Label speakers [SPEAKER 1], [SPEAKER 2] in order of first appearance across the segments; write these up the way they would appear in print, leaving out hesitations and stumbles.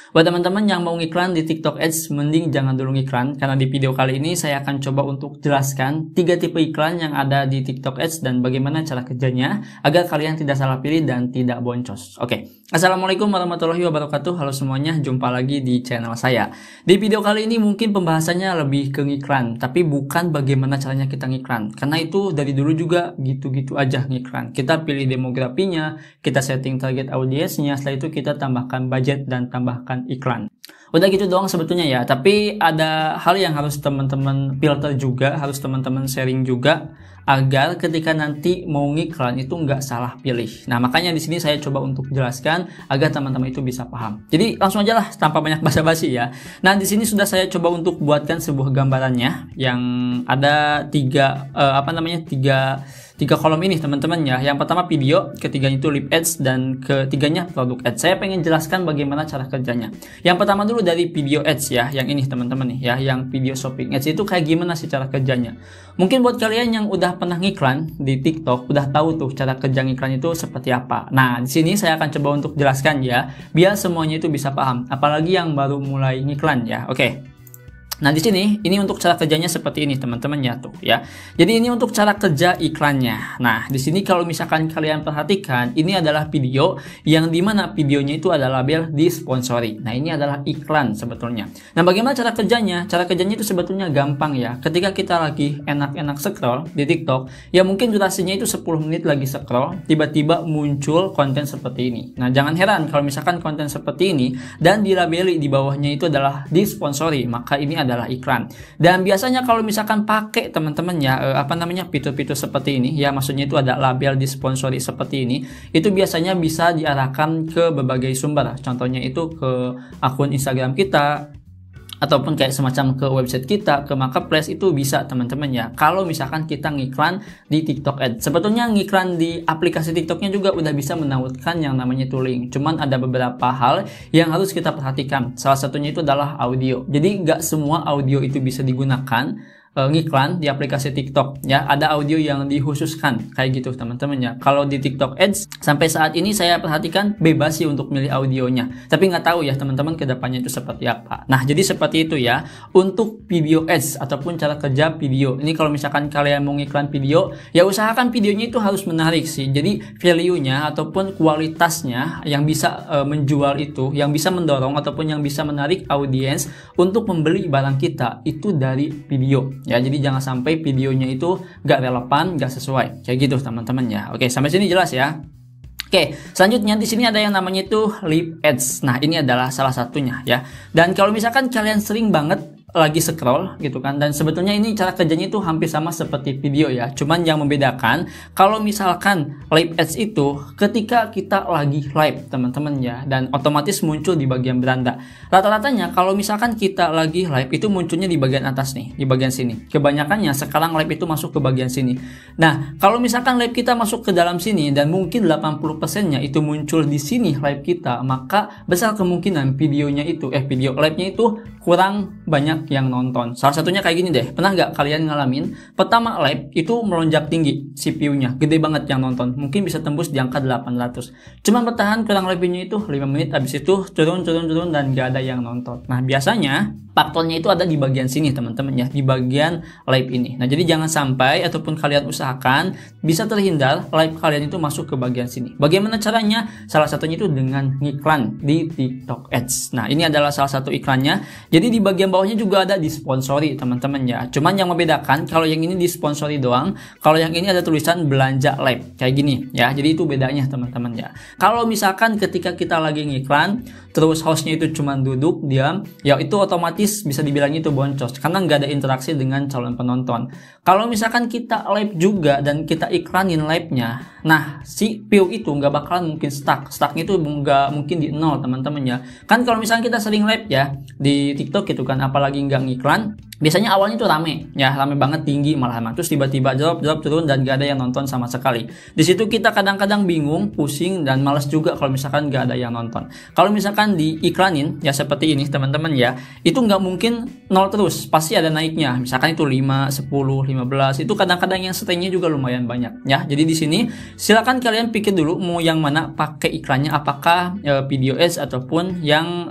[SPEAKER 1] Buat teman-teman yang mau ngiklan di TikTok Ads, mending jangan dulu ngiklan, karena di video kali ini saya akan coba untuk jelaskan 3 tipe iklan yang ada di TikTok Ads dan bagaimana cara kerjanya agar kalian tidak salah pilih dan tidak boncos. Oke, Assalamualaikum warahmatullahi wabarakatuh. Halo semuanya, jumpa lagi di channel saya. Di video kali ini mungkin pembahasannya lebih ke ngiklan, tapi bukan bagaimana caranya kita ngiklan, karena itu dari dulu juga gitu-gitu aja ngiklan. Kita pilih demografinya, kita setting target audiensnya, setelah itu kita tambahkan budget dan tambahkan iklan. Udah gitu doang sebetulnya ya, tapi ada hal yang harus teman-teman filter juga, harus teman-teman sharing juga agar ketika nanti mau ngiklan itu nggak salah pilih. Nah, makanya di sini saya coba untuk jelaskan agar teman-teman itu bisa paham. Jadi langsung aja lah tanpa banyak basa-basi ya. Nah, di sini sudah saya coba untuk buatkan sebuah gambarannya yang ada tiga kolom ini teman-teman ya. Yang pertama video, ketiganya itu lip ads, dan ketiganya produk ads. Saya pengen jelaskan bagaimana cara kerjanya. Yang pertama dulu dari video ads ya, yang ini teman-teman nih ya, yang video shopping ads itu kayak gimana sih cara kerjanya. Mungkin buat kalian yang udah pernah ngiklan di TikTok, udah tahu tuh cara kerja ngiklan itu seperti apa. Nah, di sini saya akan coba untuk jelaskan ya, biar semuanya itu bisa paham, apalagi yang baru mulai ngiklan ya. Oke. Nah, di sini ini untuk cara kerjanya seperti ini teman-teman ya tuh ya. Jadi ini untuk cara kerja iklannya. Nah, di sini kalau misalkan kalian perhatikan, ini adalah video yang dimana videonya itu ada label disponsori. Nah, ini adalah iklan sebetulnya. Nah, bagaimana cara kerjanya? Cara kerjanya itu sebetulnya gampang ya. Ketika kita lagi enak-enak scroll di TikTok, ya mungkin durasinya itu 10 menit lagi scroll, tiba-tiba muncul konten seperti ini. Nah, jangan heran kalau misalkan konten seperti ini dan dilabeli di bawahnya itu adalah disponsori, maka ini adalah iklan. Dan biasanya kalau misalkan pakai teman-teman ya fitur-fitur seperti ini ya, maksudnya itu ada label disponsori seperti ini, itu biasanya bisa diarahkan ke berbagai sumber. Contohnya itu ke akun Instagram kita, ataupun kayak semacam ke website kita, ke marketplace, itu bisa teman-teman ya. Kalau misalkan kita ngiklan di TikTok Ads, sebetulnya ngiklan di aplikasi TikToknya juga udah bisa menautkan yang namanya itu link. Cuman ada beberapa hal yang harus kita perhatikan. Salah satunya itu adalah audio. Jadi nggak semua audio itu bisa digunakan ngiklan di aplikasi TikTok ya. Ada audio yang dikhususkan kayak gitu teman-teman ya. Kalau di TikTok Ads sampai saat ini saya perhatikan bebas sih untuk milih audionya, tapi nggak tahu ya teman-teman kedepannya itu seperti apa. Nah, jadi seperti itu ya untuk video ads ataupun cara kerja video ini. Kalau misalkan kalian mau ngiklan video, ya usahakan videonya itu harus menarik sih. Jadi value-nya ataupun kualitasnya yang bisa menjual itu, yang bisa mendorong ataupun yang bisa menarik audiens untuk membeli barang kita itu dari video ya. Jadi jangan sampai videonya itu gak relevan, gak sesuai kayak gitu teman-teman ya. Oke, sampai sini jelas ya. Oke, selanjutnya di sini ada yang namanya itu lip ads. Nah, ini adalah salah satunya ya. Dan kalau misalkan kalian sering banget lagi scroll gitu kan, dan sebetulnya ini cara kerjanya itu hampir sama seperti video ya, cuman yang membedakan kalau misalkan live ads itu ketika kita lagi live teman-teman ya, dan otomatis muncul di bagian beranda. Rata-ratanya kalau misalkan kita lagi live itu munculnya di bagian atas nih, di bagian sini. Kebanyakannya sekarang live itu masuk ke bagian sini. Nah, kalau misalkan live kita masuk ke dalam sini dan mungkin 80%-nya itu muncul di sini live kita, maka besar kemungkinan videonya itu video live-nya itu kurang banyak yang nonton. Salah satunya kayak gini deh, pernah nggak kalian ngalamin pertama live itu melonjak tinggi CPU-nya, gede banget yang nonton, mungkin bisa tembus di angka 800, cuman bertahan kurang lebihnya itu 5 menit, habis itu turun dan nggak ada yang nonton. Nah, biasanya faktornya itu ada di bagian sini teman-teman ya, di bagian live ini. Nah, jadi jangan sampai ataupun kalian usahakan bisa terhindar live kalian itu masuk ke bagian sini. Bagaimana caranya? Salah satunya itu dengan ngiklan di TikTok Ads. Nah, ini adalah salah satu iklannya. Jadi di bagian bawahnya juga ada disponsori teman-teman ya. Cuman yang membedakan kalau yang ini disponsori doang, kalau yang ini ada tulisan belanja live kayak gini ya. Jadi itu bedanya teman-teman ya. Kalau misalkan ketika kita lagi ngiklan terus hostnya itu cuma duduk diam, ya itu otomatis bisa dibilang itu boncos karena nggak ada interaksi dengan calon penonton. Kalau misalkan kita live juga dan kita iklanin live-nya, nah si view itu nggak bakalan mungkin stucknya itu nggak mungkin di nol teman-teman ya. Kan kalau misalkan kita sering live ya di TikTok gitu kan, apalagi nggak ngiklan, Biasanya awalnya itu rame, ya rame banget, tinggi malahan, terus tiba-tiba drop turun dan gak ada yang nonton sama sekali. Di situ kita kadang-kadang bingung, pusing dan males juga kalau misalkan gak ada yang nonton. Kalau misalkan diiklanin ya seperti ini teman-teman ya, itu nggak mungkin nol terus, pasti ada naiknya. Misalkan itu 5, 10, 15, itu kadang-kadang yang stay-nya juga lumayan banyak ya. Jadi di sini silakan kalian pikir dulu mau yang mana pakai iklannya, apakah video ads ataupun yang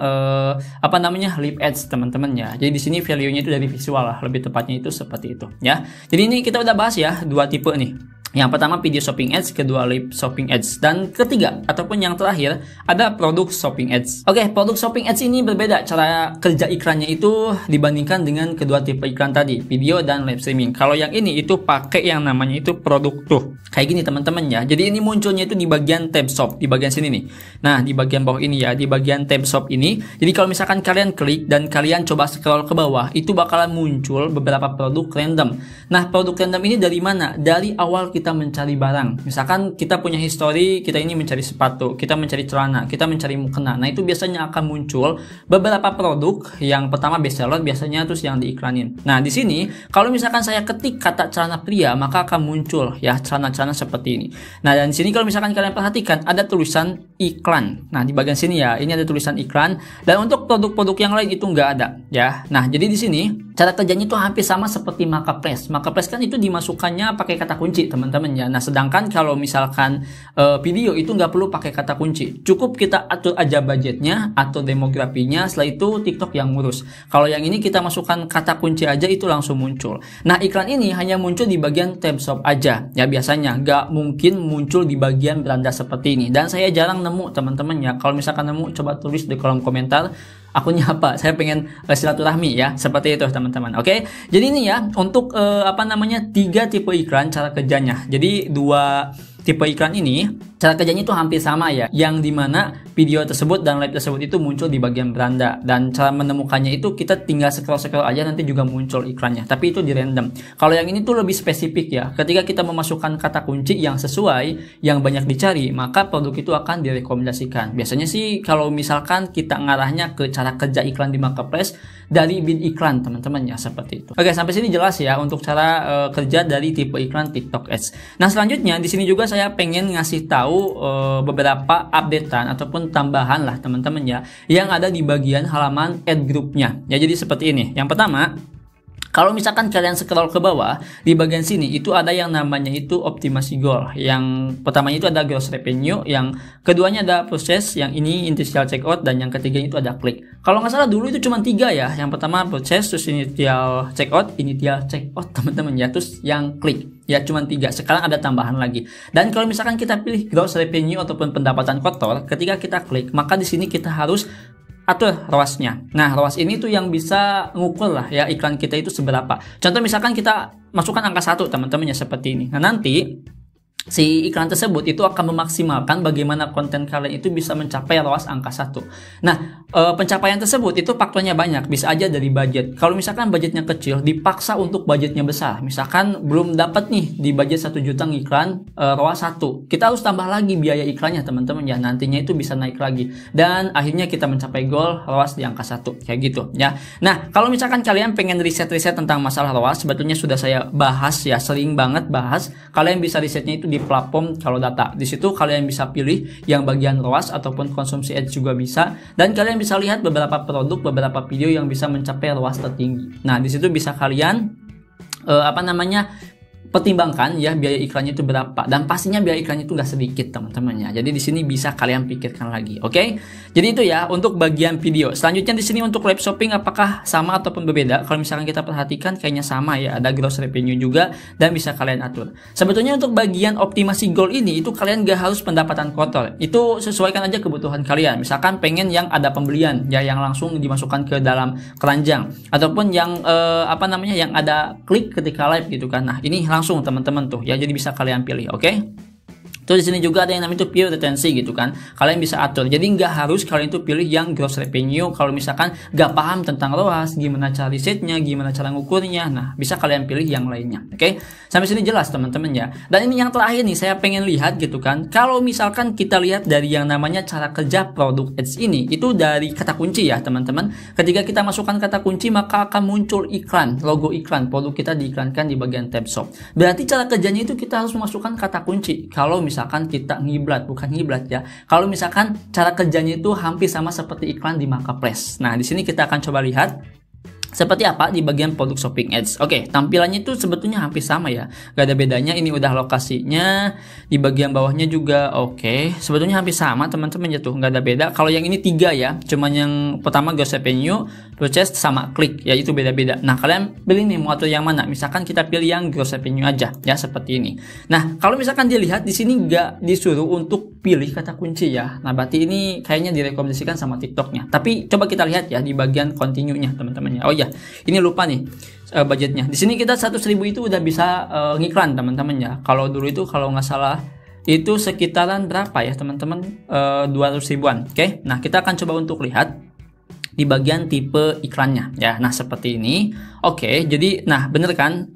[SPEAKER 1] lip ads teman-teman ya. Jadi di sini value-nya itu dari visual lah, lebih tepatnya itu seperti itu ya. Jadi ini kita udah bahas ya dua tipe nih. Yang pertama video shopping ads, kedua live shopping ads, dan ketiga ataupun yang terakhir ada produk shopping ads. Oke, produk shopping ads ini berbeda cara kerja iklannya itu dibandingkan dengan kedua tipe iklan tadi, video dan live streaming. Kalau yang ini itu pakai yang namanya itu produk tuh. Kayak gini teman-teman ya. Jadi ini munculnya itu di bagian tab shop, di bagian sini nih. Nah, di bagian bawah ini ya, di bagian tab shop ini. Jadi kalau misalkan kalian klik dan kalian coba scroll ke bawah, itu bakalan muncul beberapa produk random. Nah, produk random ini dari mana? Dari awal kita mencari barang. Misalkan kita punya history, kita ini mencari sepatu, kita mencari celana, kita mencari mukena. Nah, itu biasanya akan muncul beberapa produk. Yang pertama bestseller biasanya, terus yang diiklanin. Nah, di sini kalau misalkan saya ketik kata celana pria, maka akan muncul ya celana-celana seperti ini. Nah, dan di sini kalau misalkan kalian perhatikan ada tulisan iklan. Nah, di bagian sini ya, ini ada tulisan iklan, dan untuk produk-produk yang lain itu nggak ada ya. Nah, jadi di sini cara kerjanya itu hampir sama seperti marketplace. Marketplace kan itu dimasukkannya pakai kata kunci teman-teman ya. Nah, sedangkan kalau misalkan video itu nggak perlu pakai kata kunci, cukup kita atur aja budgetnya, atur demografinya, setelah itu TikTok yang ngurus. Kalau yang ini kita masukkan kata kunci aja itu langsung muncul. Nah, iklan ini hanya muncul di bagian tab shop aja ya, biasanya nggak mungkin muncul di bagian beranda seperti ini, dan saya jarang nemu teman-teman ya. Kalau misalkan nemu, coba tulis di kolom komentar akunnya apa, saya pengen silaturahmi ya, seperti itu teman-teman. Oke, jadi ini ya untuk 3 tipe iklan cara kerjanya. Jadi 2 tipe iklan ini cara kerjanya itu hampir sama ya, yang dimana video tersebut dan live tersebut itu muncul di bagian beranda, dan cara menemukannya itu kita tinggal scroll aja, nanti juga muncul iklannya, tapi itu di random. Kalau yang ini tuh lebih spesifik ya, ketika kita memasukkan kata kunci yang sesuai, yang banyak dicari, maka produk itu akan direkomendasikan. Biasanya sih kalau misalkan kita ngarahnya ke cara kerja iklan di marketplace dari bid iklan teman-teman ya, seperti itu. Oke, sampai sini jelas ya untuk cara kerja dari tipe iklan TikTok Ads. Nah, selanjutnya di sini juga saya pengen ngasih tahu beberapa updatean ataupun tambahan lah teman-teman ya, yang ada di bagian halaman ad groupnya ya. Jadi seperti ini. Yang pertama, kalau misalkan kalian scroll ke bawah, di bagian sini itu ada yang namanya itu optimasi goal. Yang pertamanya itu ada gross revenue, yang keduanya ada purchase, yang ini initial checkout, dan yang ketiga itu ada klik. Kalau nggak salah dulu itu cuma 3 ya. Yang pertama purchase, terus initial checkout teman-teman ya, terus yang klik. Ya cuma 3, sekarang ada tambahan lagi. Dan kalau misalkan kita pilih gross revenue ataupun pendapatan kotor, ketika kita klik, maka di sini kita harus atur ROAS-nya. Nah, ROAS ini tuh yang bisa ngukur lah ya iklan kita itu seberapa. Contoh misalkan kita masukkan angka 1 teman-teman ya, seperti ini. Nah, nanti si iklan tersebut itu akan memaksimalkan bagaimana konten kalian itu bisa mencapai ROAS angka 1. Nah, pencapaian tersebut itu faktornya banyak, bisa aja dari budget. Kalau misalkan budgetnya kecil, dipaksa untuk budgetnya besar. Misalkan belum dapat nih di budget 1 juta ngiklan ROAS 1. Kita harus tambah lagi biaya iklannya teman-teman ya, nantinya itu bisa naik lagi. Dan akhirnya kita mencapai goal ROAS di angka 1, kayak gitu ya. Nah, kalau misalkan kalian pengen riset-riset tentang masalah ROAS, sebetulnya sudah saya bahas ya, sering banget bahas. Kalian bisa risetnya itu di platform Kalau Data. Di situ kalian bisa pilih yang bagian ROAS ataupun konsumsi ads juga bisa, dan kalian bisa lihat beberapa produk, beberapa video yang bisa mencapai ROAS tertinggi. Nah, di situ bisa kalian pertimbangkan ya biaya iklannya itu berapa, dan pastinya biaya iklannya itu nggak sedikit teman-teman ya. Jadi di sini bisa kalian pikirkan lagi, oke? Jadi itu ya untuk bagian video. Selanjutnya di sini untuk live shopping apakah sama ataupun berbeda? Kalau misalkan kita perhatikan kayaknya sama ya, ada gross revenue juga dan bisa kalian atur. Sebetulnya untuk bagian optimasi goal ini itu kalian nggak harus pendapatan kotor, itu sesuaikan aja kebutuhan kalian. Misalkan pengen yang ada pembelian ya, yang langsung dimasukkan ke dalam keranjang, ataupun yang yang ada klik ketika live gitu kan. Nah, ini langsung teman-teman tuh ya, jadi bisa kalian pilih, oke? Terus di sini juga ada yang namanya itu view retensi gitu kan. Kalian bisa atur. Jadi nggak harus kalian itu pilih yang gross revenue. Kalau misalkan nggak paham tentang ROAS, gimana cara risetnya, gimana cara ngukurnya. Nah, bisa kalian pilih yang lainnya. Oke? Sampai sini jelas teman-teman ya. Dan ini yang terakhir nih, saya pengen lihat gitu kan. Kalau misalkan kita lihat dari yang namanya cara kerja produk ads ini, itu dari kata kunci ya teman-teman. Ketika kita masukkan kata kunci, maka akan muncul iklan, logo iklan, produk kita diiklankan di bagian tab shop. Berarti cara kerjanya itu kita harus memasukkan kata kunci. Kalau misalkan kita bukan ngiblat ya. Kalau misalkan cara kerjanya itu hampir sama seperti iklan di marketplace. Nah, di sini kita akan coba lihat seperti apa di bagian produk shopping ads. Oke, tampilannya itu sebetulnya hampir sama ya. Gak ada bedanya, ini udah lokasinya. Di bagian bawahnya juga oke. Sebetulnya hampir sama teman-teman ya tuh, gak ada beda. Kalau yang ini 3 ya, cuman yang pertama gross revenue, purchase sama klik ya, itu beda-beda. Nah, kalian pilih nih mau atur yang mana. Misalkan kita pilih yang gross revenue aja ya, seperti ini. Nah, kalau misalkan dilihat di sini gak disuruh untuk pilih kata kunci ya. Nah, berarti ini kayaknya direkomendasikan sama TikToknya. Tapi coba kita lihat ya di bagian continue-nya teman-teman ya. Oh ya, ini lupa nih budgetnya. Di sini kita 100.000 itu udah bisa ngiklan teman-teman ya. Kalau dulu itu kalau nggak salah itu sekitaran berapa ya teman-teman, 200 ribuan. Oke, nah kita akan coba untuk lihat di bagian tipe iklannya ya. Nah, seperti ini. Oke, jadi nah bener kan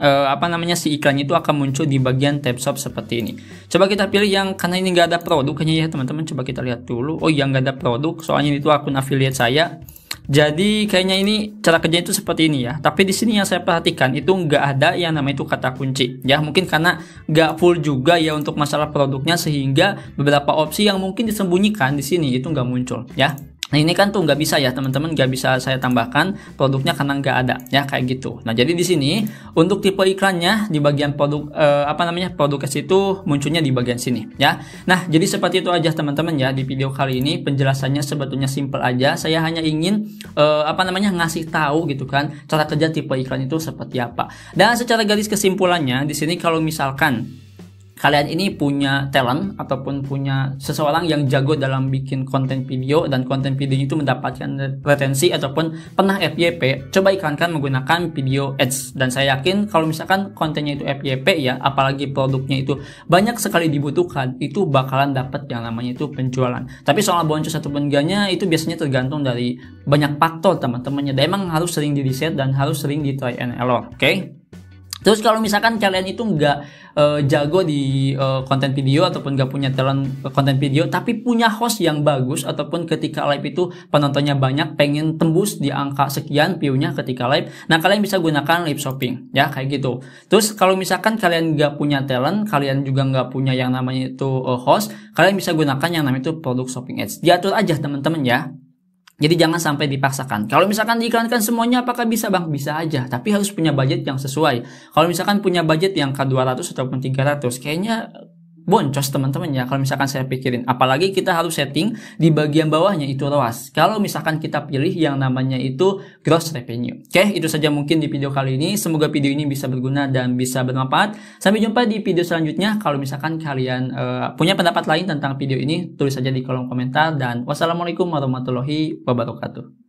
[SPEAKER 1] si iklannya itu akan muncul di bagian tab shop seperti ini. Coba kita pilih yang, karena ini nggak ada produk kayaknya ya teman-teman. Coba kita lihat dulu. Oh iya, nggak ada produk, soalnya itu akun affiliate saya. Jadi kayaknya ini cara kerjanya itu seperti ini ya. Tapi di sini yang saya perhatikan itu nggak ada yang namanya itu kata kunci ya. Mungkin karena nggak full juga ya untuk masalah produknya, sehingga beberapa opsi yang mungkin disembunyikan di sini itu nggak muncul ya. Nah, ini kan tuh nggak bisa ya teman-teman, nggak bisa saya tambahkan produknya karena nggak ada ya, kayak gitu. Nah, jadi di sini untuk tipe iklannya di bagian produk produk ads itu munculnya di bagian sini ya. Nah, jadi seperti itu aja teman-teman ya di video kali ini. Penjelasannya sebetulnya simple aja. Saya hanya ingin ngasih tahu gitu kan cara kerja tipe iklan itu seperti apa. Dan secara garis kesimpulannya di sini, kalau misalkan kalian ini punya talent ataupun punya seseorang yang jago dalam bikin konten video, dan konten video itu mendapatkan retensi ataupun pernah FYP, coba iklankan menggunakan video ads. Dan saya yakin kalau misalkan kontennya itu FYP ya, apalagi produknya itu banyak sekali dibutuhkan, itu bakalan dapat yang namanya itu penjualan. Tapi soal boncos ataupun enggaknya itu biasanya tergantung dari banyak faktor teman-temannya. Dan emang harus sering di riset dan harus sering di try and error. Oke? Terus kalau misalkan kalian itu nggak jago di konten video ataupun nggak punya talent konten video, tapi punya host yang bagus, ataupun ketika live itu penontonnya banyak, pengen tembus di angka sekian view-nya ketika live, nah kalian bisa gunakan live shopping ya, kayak gitu. Terus kalau misalkan kalian nggak punya talent, kalian juga nggak punya yang namanya itu host, kalian bisa gunakan yang namanya itu produk shopping ads. Diatur aja teman-teman ya. Jadi jangan sampai dipaksakan. Kalau misalkan diiklankan semuanya, apakah bisa bang? Bisa aja, tapi harus punya budget yang sesuai. Kalau misalkan punya budget yang ke 200 ataupun 300, kayaknya boncos teman-teman ya kalau misalkan saya pikirin. Apalagi kita harus setting di bagian bawahnya itu ROAS. Kalau misalkan kita pilih yang namanya itu gross revenue. Oke, itu saja mungkin di video kali ini. Semoga video ini bisa berguna dan bisa bermanfaat. Sampai jumpa di video selanjutnya. Kalau misalkan kalian punya pendapat lain tentang video ini, tulis saja di kolom komentar. Dan wassalamualaikum warahmatullahi wabarakatuh.